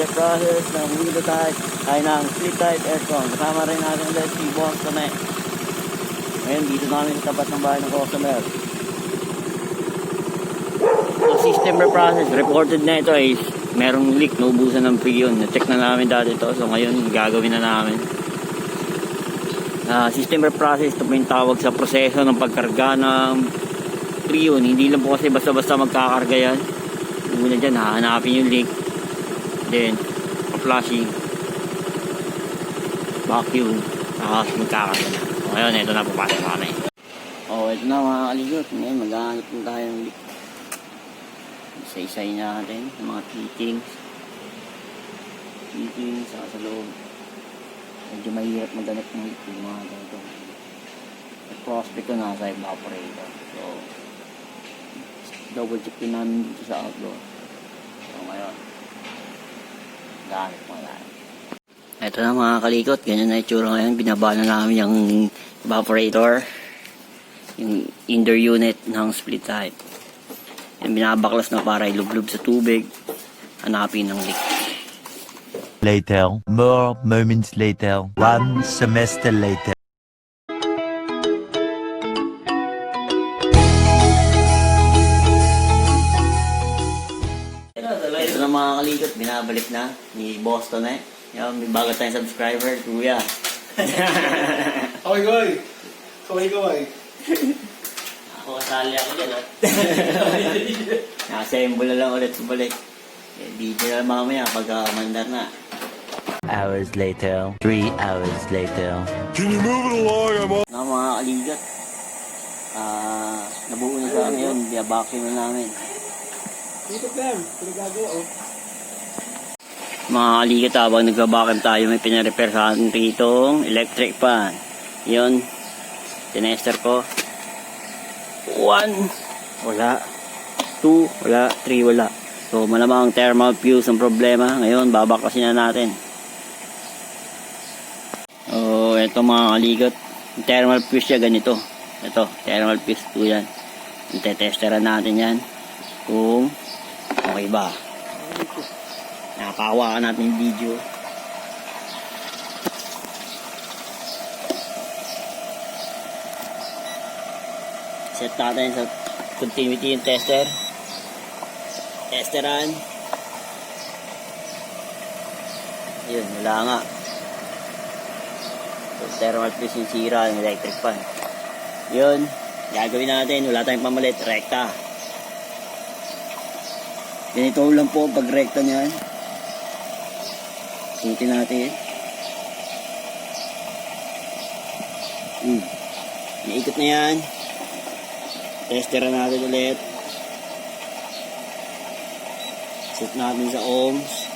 Reprocess ng window type ay ng split type aircon. Kasama rin natin ulit si Boss Connect. Ngayon dito namin sa tapat ng bahay ng customer. So system reprocess, reported na ito ay merong leak, naubusan ng freon. Na-check na namin dati ito, so ngayon gagawin na namin. System reprocess, ito po yung tawag sa proseso ng pagkarga ng freon. Hindi lang po kasi basta-basta magkakarga yan. Una dyan, hahanapin yung leak, then pa-flushing, vacuum, saka magkakarga na. So ngayon, ito na, papasok kami. Ito na mga kaligot. Ngayon maghahanap na tayo ng leak. Isa-isay natin yung mga fittings sa loob. Medyo mahirap maghanap ng leak yung mga ganito. At prospect ko nasa evaporator, so double check din namin dito sa outdoor. So ngayon gamit mo lang. Ito na mga kalikot, ganyan na itsura ngayon. Binaba na namin yung evaporator, yung indoor unit ng split type. Yung binabaklas na para ilublob sa tubig, hanapin ng leak. Later, more moments later, 1 semester later. Ito na mga kalikot, binabalik na ni Boston eh. Yan, may bago tayong subscriber, kuya. Kaway. Ako kasali ako dyan, ha? Naka-assemble na lang ulit balik. Video na mamaya pagka mandar na. Hours later, 3 hours later. Can you move it along? Na mga kaligat, nabuo na sa ngayon, i-vacuum na namin. Dito Clem, pinagagawa oh. Mga kaligat, habang nagbabacuum tayo, may pinarepair sa atin ritong electric fan. Yun, tinester ko. 1, wala. 2, wala. 3, wala. So malamang thermal fuse ang problema. Ngayon, babaklasin na natin. Ito mga kaligot, yung thermal fuse siya ganito. Ito, thermal fuse 2 yan. Itetesteran natin yan kung okay ba. Nakapahawakan natin yung video. Set natin sa continuity yung tester. Testeran. Yun, wala nga. So, thermal fuse yung sira, yung electric fan. Yun, gagawin natin. Wala tayong pamalit. Rekta. Ganito lang po pag rekta niyan. Sutin natin. Naikot na yan. Testeran natin ulit. Set natin sa ohms.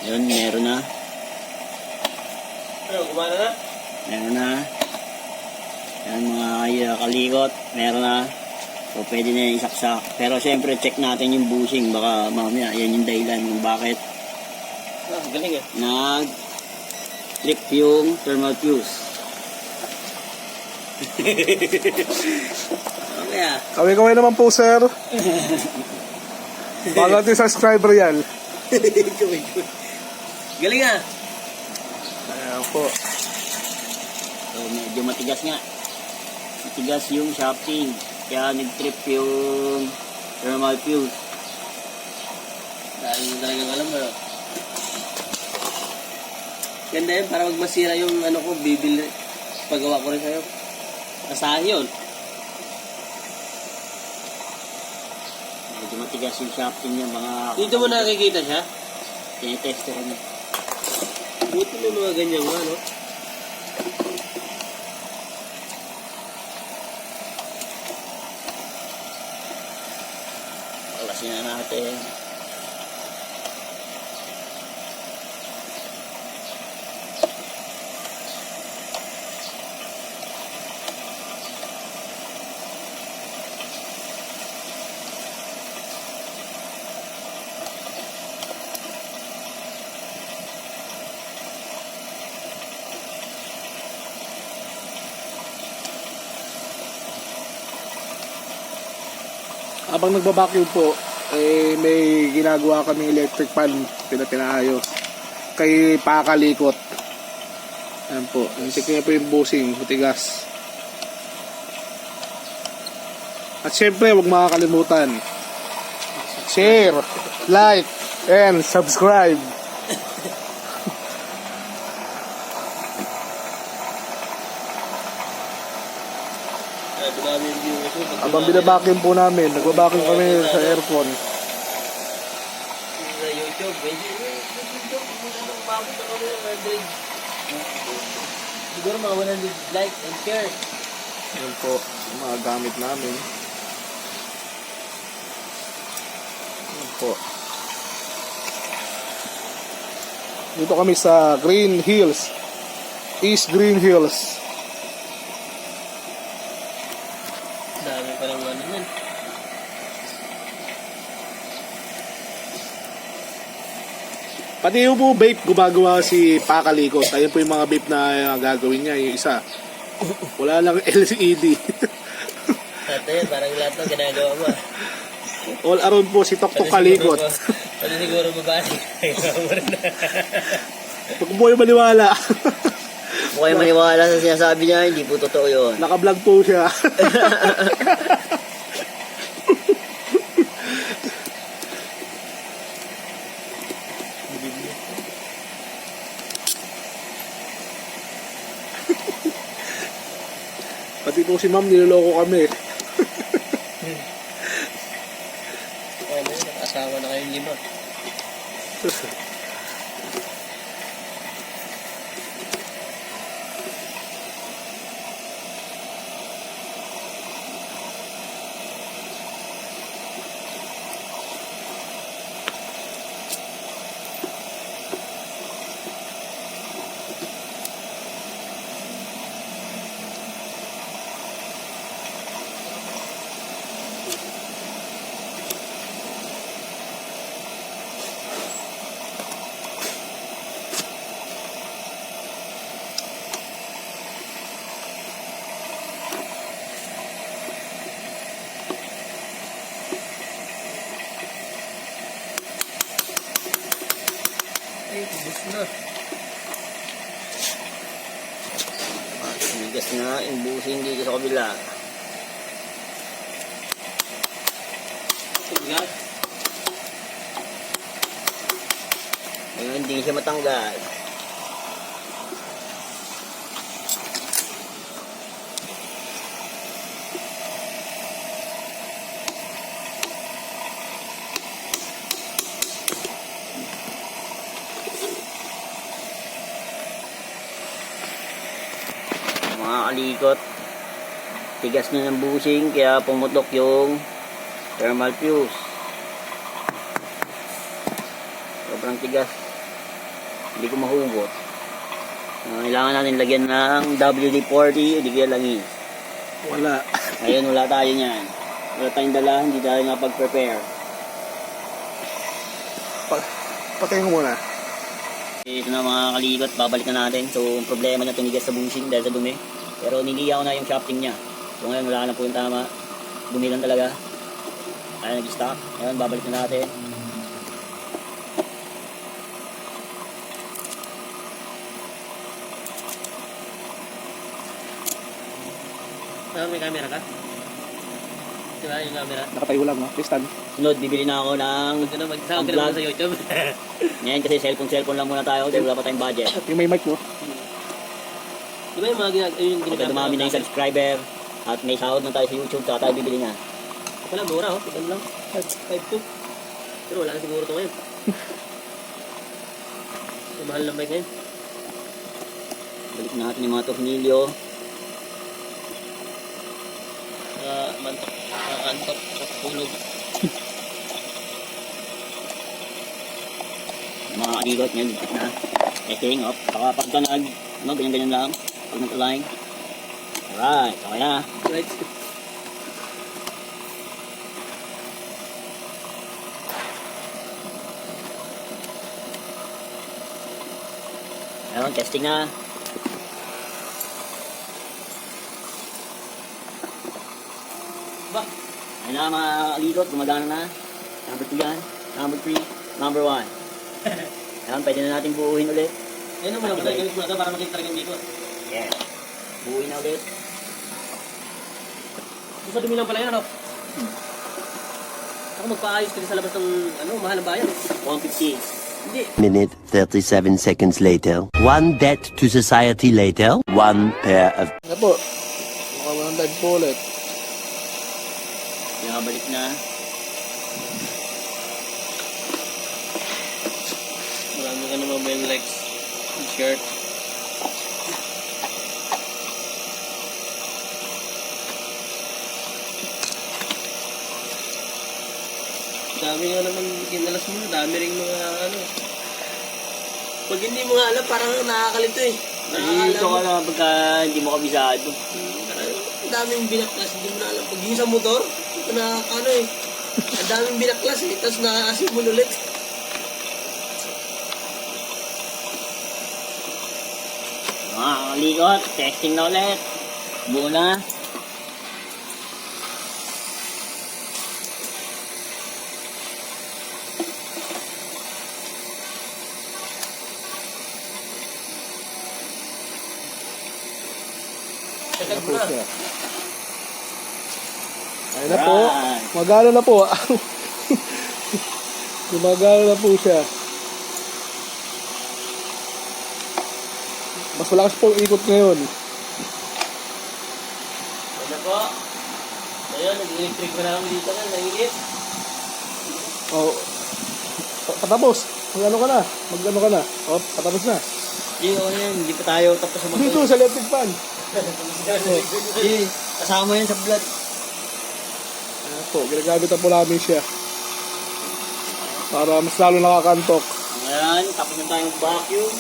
Yun, meron na. Gumana na? Meron na. Yan mga kalikot. Meron na. So pwede na yung isaksak. Pero syempre check natin yung bushing. Baka mamaya yan yung dahilan kung bakit Galing eh. trip yung thermal fuse. Mamaya. Kaway naman po sir. Bago natin subscriber yan. Galing ah. Ayan po. So medyo matigas nga. Matigas yung shafting. Kaya nag-trip yung thermal fuse. Dahil mo talagang alam mo. Ganda yun, para wag masira yung ano ko, bibil paggawa ko rin sa'yo. Asahan yun. Medyo matigas yung shafting niya, mga... Dito mo nakikita siya? Tinitester ko niya. Buti may mga ganyan nga, no? Palasin na natin. Habang nagbabacuum po, may ginagawa kami electric fan, pinaayos. Kay pakalikot. Ayan po, hintik niya po yung bushing, matigas. At syempre, huwag makakalimutan. Share, like, and subscribe. Dumami yung viewers mo. Habang binabacuum po namin, nagbabacuum kami sa aircon. Sa YouTube, YouTube, kung anong umabot na kami ng 100. Siguro mga 100 like and share. Yan po, yung mga gamit namin. Yan po. Dito kami sa Green Hills. East Green Hills. Dami pa lang ano nun. Pati yung po vape, gumagawa si Pakalikot. Ayun po yung mga vape na gagawin niya. Yung isa, wala lang LED. Ate, parang lahat ng ginagawa mo. All around po si Tok Tok Kalikot. Pati siguro babae. Huwag po yung maniwala. Huwag kayo maniwala sa sinasabi niya, hindi po totoo yun. Naka-vlog po siya. Pati po si ma'am, niloloko kami. Ano yun, nakasawa na kayong 5. Ay, kubos na. Bigas na yung busing dito sa kabila. Tugas. Ngayon hindi siya matanggal. Mga kalikot, tigas na ng bushing kaya pumutok yung thermal fuse. Sobrang tigas, hindi ko mahugot. Kailangan natin lagyan ng WD-40 o di kaya langis. Wala. Ngayon wala tayo niyan, wala tayong dala, hindi tayo napag-prepare. Patayin ko muna. Ito na mga kalikot, babalik na natin. So, ang problema niya tumigas sa bushing dahil sa dumi. Pero niliyaw na yung shafting niya. So, ngayon wala na po yung tama. Dumi lang talaga. Kaya nag-stop. Ngayon, babalik na natin. May camera ka? Diba yung camera? Nakatayo lang, no? Please stand. Sunod, bibili na ako ng Huwag ka na mag-sound ka naman sa YouTube. ngayon kasi cellphone lang muna tayo dahil wala pa tayong budget. Yung may mic, no? Di ba yung mga yung Kapag dumami na yung subscriber at may sahod na tayo sa YouTube, saka tayo bibili na. Wala, mura oh. Tignan lang. 5.2. Pero wala na siguro ito ngayon. May mahal ng bike ngayon. Balik natin yung mga tornilyo. Mantok. Antok. Tulog. Mga kalikot ngayon, ligpit na. Testing off. Saka pagka ganyan-ganyan lang. Pag nag-align. Alright, okay na. Right. Ayun, testing na. Ba? Ayun Yan na mga kalikot, gumagana na. Number 2 yan. Number 3. Number 1. Yan, pwede na natin buuhin ulit. Ayun naman, gamit mo na ito para makita talaga yung likod. Yeah. Buuhin na ulit. Gusto dumi lang pala yun, ano? Ako magpaayos ka rin sa labas ng, mahal ng bayan. 150. Hindi. Minute 37 seconds later. One debt to society later. One pair of Ano po? Mukhang dive po ulit. Pinabalik na. Marami ka naman may legs. Shirt. Dami nga naman kinalas mo. Dami rin mga Pag hindi mo nga alam, parang nakakalito eh. Ito ka lang pagka hindi mo kabisado. Ang daming binaklas, hindi mo na alam. Pag yung sa motor, ang daming binaklas eh. Tapos nakakasin mo ulit. Mga kalikot, testing na ulit. Buo na. Ano po siya? Ayun na po. Magalo na po. Gumagalo na po siya. Mas malakas po ang ikot ngayon. Ano po? Ayun, nag-electric na lang dito na, nainit. Oh. Patapos. Mag-ano ka na? Mag-ano ka na? Oh, patapos na. Hindi, hindi pa tayo tapos sa Dito sa electric fan. Hindi, kasama yan sa vlog. Ayan po, ginagamit na po namin siya. Para mas lalo nakakantok. Ngayon, tapos na tayong vacuum.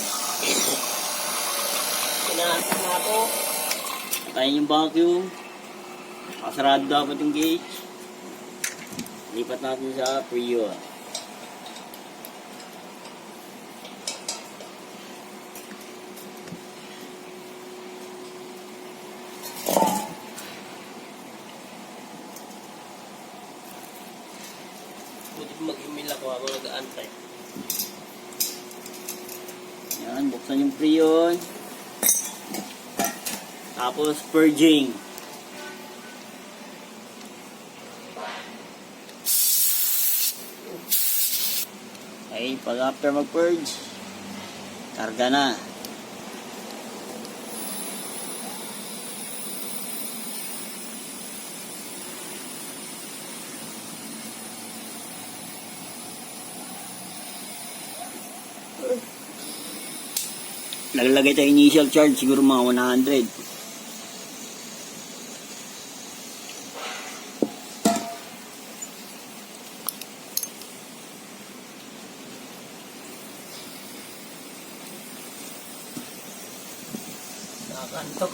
Pinaasok na ako. Patayin yung vacuum. Nakasarado dapat yung gauge. Lipat natin sa pre-fuel. Buti mag-email ako nag-aantay. Yan, buksan yung pre-fuel. Tapos purging. Okay, pag after mag-purge, karga na. Lalagay tayo initial charge, siguro mga 100. Nakakantok.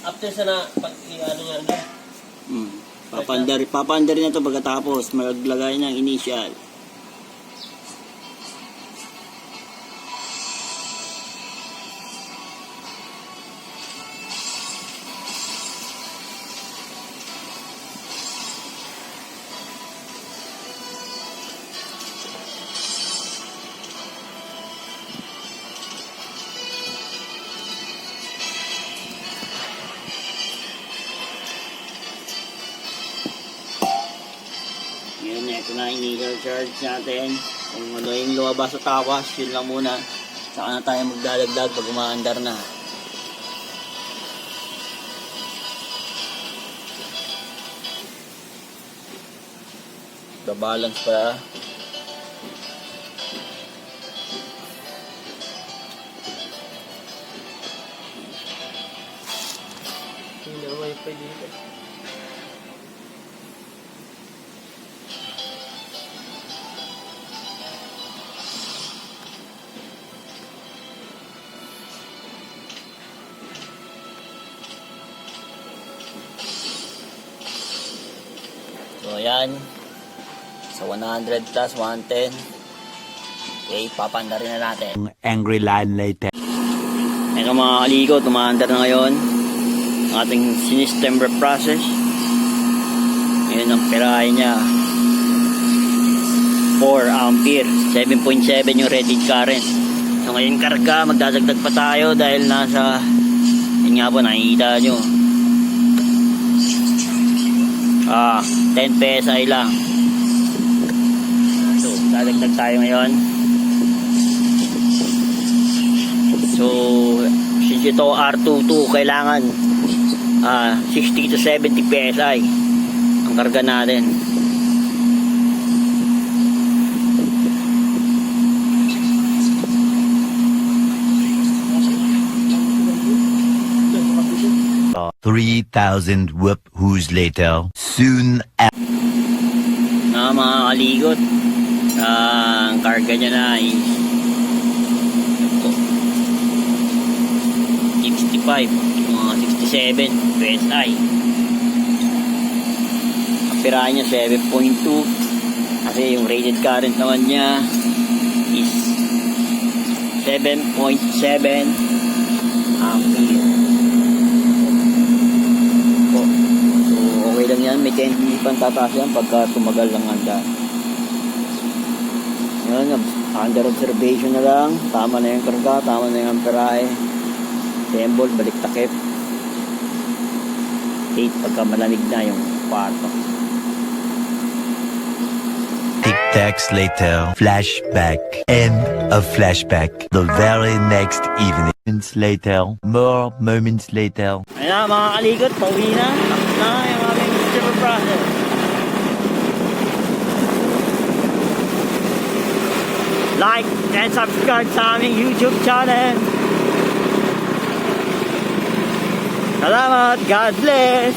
After sa na, pag ano nga na, Papandar na ito pagkatapos maglagay ng initial. Yun, ito na initial charge natin. Kung ano yung lumabas sa tawas, yun lang muna. Saka na tayo magdadagdag pag umaandar na. Balance pa. hindi na wifi dito. ayan. Sa 100 plus 110. Okay, papanda rin na natin. Angry line later. Ito mga kalikot, tumaandar na ngayon ang ating system reprocess. Ngayon ang pirahe niya 4 ampere, 7.7 yung rated current. So ngayon karga, magdadagdag pa tayo dahil nasa, yun nga po, nakikita nyo 10 PSI lang. So dadagdag tayo ngayon. So since ito R22, kailangan 60 to 70 PSI ang karga natin. Oh, 3,000 whoop-whoos later. Soon after. Mga kalikot, ang karga niya na ay 65, mga 67 PSI. Ang pirahe niya 7.2 kasi yung rated current naman niya is 7.7 ampere. So okay lang yan, may tendency pang tataas yan pagka tumagal lang handa. Yan, under observation na lang, tama na yung karga, tama na yung amperahe. Tembol, balik takip. 8 pagka malamig na yung kwarto. Tic-tacs later. Flashback. End of flashback. The very next evening. Moments later. More moments later. Ayan na mga kalikot, pauwi na. Tapos na yung aming super process. Like and subscribe sa aming YouTube channel. Salamat, God bless.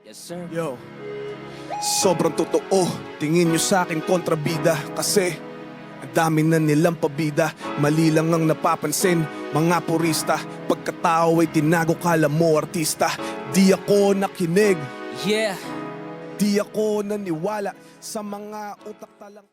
Yes, sir. Yo, sobrang totoo. Tingin nyo sa akin kontrabida kasi ang dami na nilang pabida. Mali lang ang napapansin, mga purista. Pagkatao ay tinago, kala mo artista. Di ako nakinig, Yeah. di ako naniwala sa mga utak talang